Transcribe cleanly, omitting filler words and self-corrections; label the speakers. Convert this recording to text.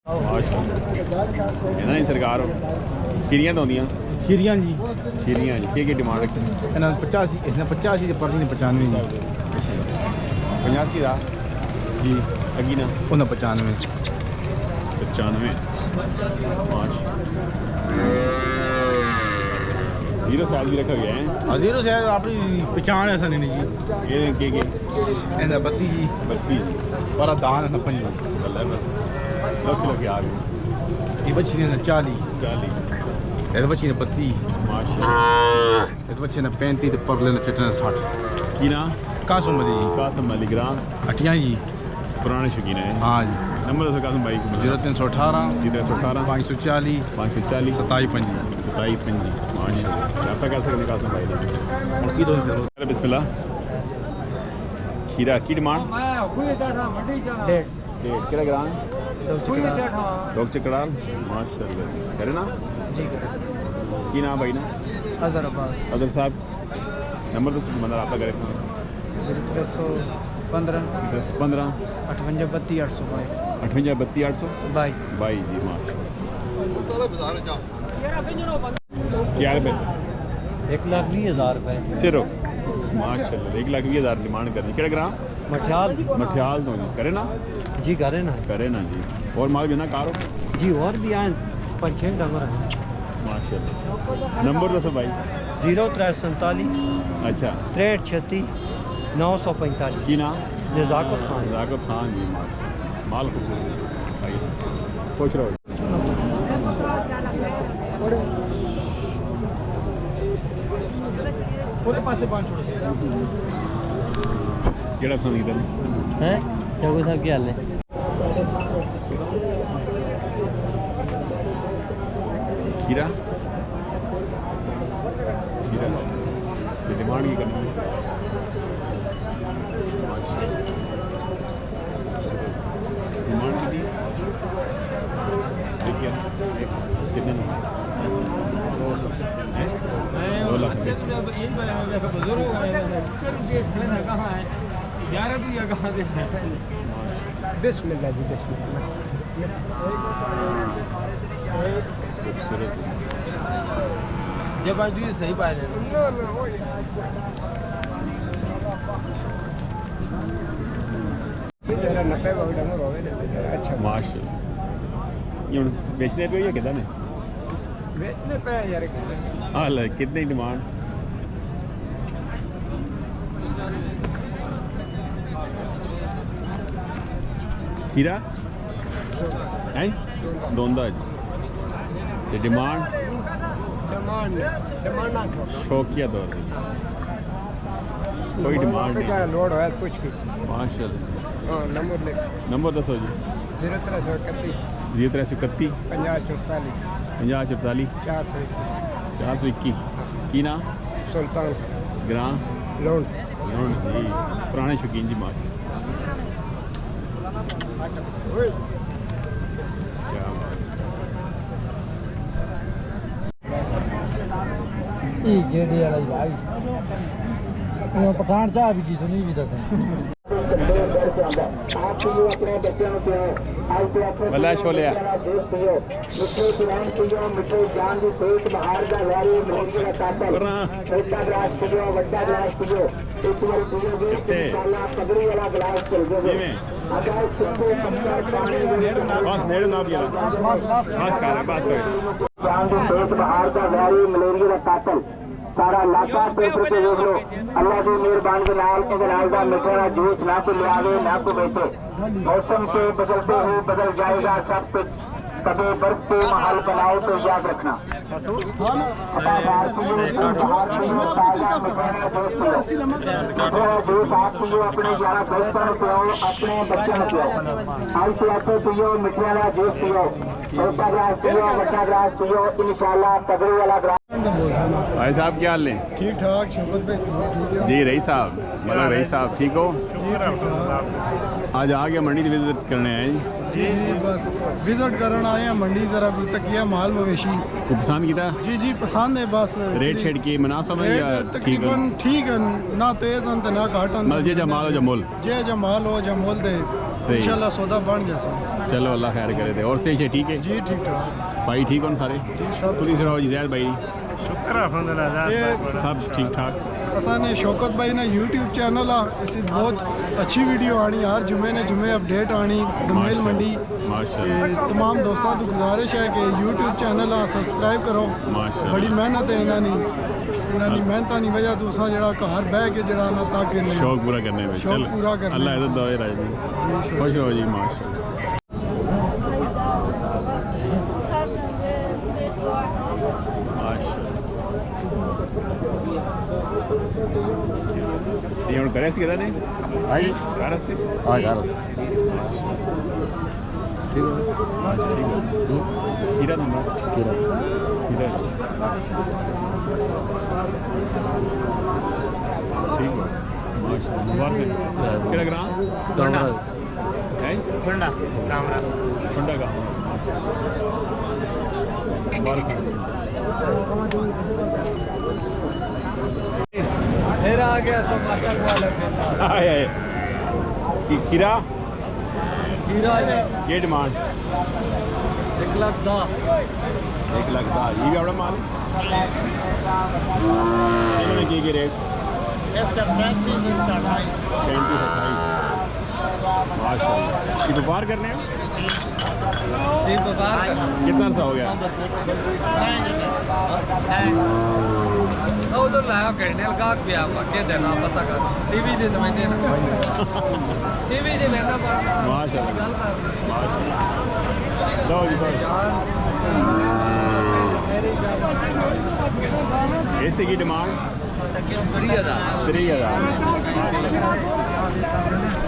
Speaker 1: ना ही सरकार खीरियां तो होंदियां
Speaker 2: खीरियां जी
Speaker 1: की डिमांड रखी
Speaker 2: 85 इसने 85 पर 95 जी
Speaker 1: 85 का
Speaker 2: जी
Speaker 1: अगी ना
Speaker 2: उन्हें 95
Speaker 1: जीरो साल भी रखा गया है।
Speaker 2: जीरो से अपनी पहचान है सर जी
Speaker 1: ये के
Speaker 2: 32 जी
Speaker 1: 32
Speaker 2: पर दान है 5
Speaker 1: लख लग आ गए
Speaker 2: ये बच्ची ने 40 ये बच्ची ने 32 माशाल्लाह ये बच्ची ने 35 ते परले ने चटने 60
Speaker 1: की ना
Speaker 2: कासम
Speaker 1: अली ग्राम
Speaker 2: अटिया जी
Speaker 1: पुराने शौकीन है।
Speaker 2: हाँ जी
Speaker 1: नंबर दसो कासम भाई
Speaker 2: 0318
Speaker 1: 540
Speaker 2: 27
Speaker 1: माशाल्लाह आप कर सकते कासम भाई बिस्मिल्लाह खीरा की डिमांड कितना ग्राम डॉग चकड़ाल माशाल्लाह करे ना
Speaker 3: जी
Speaker 1: की नाम भाई ना अदर साहब नंबर तो मंदिर आपका करे
Speaker 3: 315 58 32 800
Speaker 1: बाई जी माशाल्लाह क्या रुपये
Speaker 3: 1,20,000 रुपये
Speaker 1: सिर्फ माशाल्लाह 1,20,000 डिमांड करनी कितना ग्राम मठियाल तो करे ना
Speaker 3: जी करे ना
Speaker 1: जी और माल भी ना कारो
Speaker 3: जी और भी आए 5-6 डंगर हैं
Speaker 1: माशाल्लाह नंबर दसो भाई
Speaker 3: 0347
Speaker 1: अच्छा
Speaker 3: 6336 945
Speaker 1: की ना
Speaker 3: नज़ाकत खान
Speaker 1: जी माल खूबसूरत भाई खुश रहो
Speaker 2: पूरे पासे पांच छोड़
Speaker 1: केड़ा पसंद कीता
Speaker 3: है जगो साहब की हाल है
Speaker 1: खीरा ये डिमांड की करनी डिमांड की देखिए कितने 2 लाख
Speaker 3: बिस्मिल्लाह जी बिस्मिल्लाह जब आज ये सही पाए
Speaker 1: अच्छा माशाल्लाह ये बेचने पे या कितना ने
Speaker 3: बेचने पे यार
Speaker 1: हाँ कितनी डिमांड खीरा है दोंदा जी डिमांड शौकिया दौर कोई डिमांड नहीं
Speaker 3: लोड है कुछ की
Speaker 1: माशाल्लाह
Speaker 3: नंबर
Speaker 1: दसो जी 0331 50 44 421 की ना
Speaker 3: सुल्तान
Speaker 1: ग्राम
Speaker 3: लोन
Speaker 1: जी पुराने शौकीन जी माँ
Speaker 3: पठान चाह भी सुनी भी दस
Speaker 1: भला छोले
Speaker 4: सारा इलाका पेपर से देख लो अल्लाह की मेहरबानी के नाल का मिठा जूस ना को लियावे ना को बेचे मौसम के बदलते हुए बदल जाएगा सब कुछ कभी बर्फ पे महल बनाओ तो याद रखना जूस आप पियो अपने 11 दोस्तों को पियो अपने बच्चों को पियो आज तो अच्छे पियो मिठिया वाला जूस पियो छोटा गिलास पियो बड़ा गिलास पियो इंशाल्लाह पगड़ी वाला
Speaker 1: भाई साहब क्या हाल है
Speaker 2: ठीक ठाक
Speaker 1: जी रही साहब रही साहब ठीक हो आज आ गया मंडी विजिट करने आए
Speaker 2: जी बस विजिट करना आए हैं मंडी जरा तक किया माल मवेशी
Speaker 1: को पसंद किया
Speaker 2: जी पसंद है बस
Speaker 1: रेट शेड की मना समझ या
Speaker 2: तकरीबन ठीक है ना तेज ना घाट
Speaker 1: जे जमाल हो जमोल
Speaker 2: जे जमाल हो जमोल दे
Speaker 1: सही
Speaker 3: इंशाल्लाह सौदा बन गया सर।
Speaker 1: चलो अल्लाह खैर करे थे। और सही ठीक है
Speaker 3: जी ठीक ठाक
Speaker 1: भाई ठीक हो सारे
Speaker 3: जी सब
Speaker 1: तुम सुनाओ जी जैद भाई
Speaker 3: शुक्र अल्हम्दुलिल्लाह।
Speaker 1: सब ठीक ठाक
Speaker 3: असाने शौकत भाई ना यूट्यूब चैनल आ इसी बहुत अच्छी वीडियो आनी हर जुमे ने जुमे अपडेट आनी दमेल मंडी
Speaker 1: माशाल्लाह
Speaker 3: तमाम दोस्तों को गुजारिश है कि यूट्यूब चैनल आ सब्सक्राइब करो
Speaker 1: माशाल्लाह
Speaker 3: बड़ी मेहनत है इन्होंने मेहनत की वजह तो असा जरा घर बह के जरा ना ताकि
Speaker 1: शौक पूरा करने में
Speaker 3: शौक
Speaker 1: चल
Speaker 3: पूरा करने
Speaker 1: अल्लाह इज्जत दे राज जी खुश रहो जी माशाल्लाह ये ਹੁਣ ਕਰਿਆ ਸੀ ਕਿਦਾਂ ਨੇ
Speaker 2: ਹਾਂਜੀ
Speaker 1: ਕਰ ਰਸਤੇ
Speaker 2: ਆ ਘਰ
Speaker 1: ठीक है हीरा नंबर हीरा ठीक है माशाल्लाह मुबारक कितना ग्राम
Speaker 2: कमरा
Speaker 1: है
Speaker 3: फंडा कैमरा
Speaker 1: ठंडा का मुबारक
Speaker 3: फिर आ गया तो माता वाला
Speaker 1: आए आए खीरा
Speaker 3: हीरा
Speaker 1: ये डिमांड
Speaker 3: 1,10,000
Speaker 1: 1 लाख का ये भी अपना माल इन्होंने की रेट
Speaker 3: इसका 35 इसका 28
Speaker 1: 35 28 माशाल्लाह ये व्यापार करने हैं
Speaker 3: जी व्यापार
Speaker 1: कितना अर्सा हो गया
Speaker 3: उधर लाया कहने का क्या पक्के देना पता कर टीवी दे तो मैं देना टीवी से लेना पड़ता
Speaker 1: माशाल्लाह माशाल्लाह लो जी इसकी डिमांड 3000 3000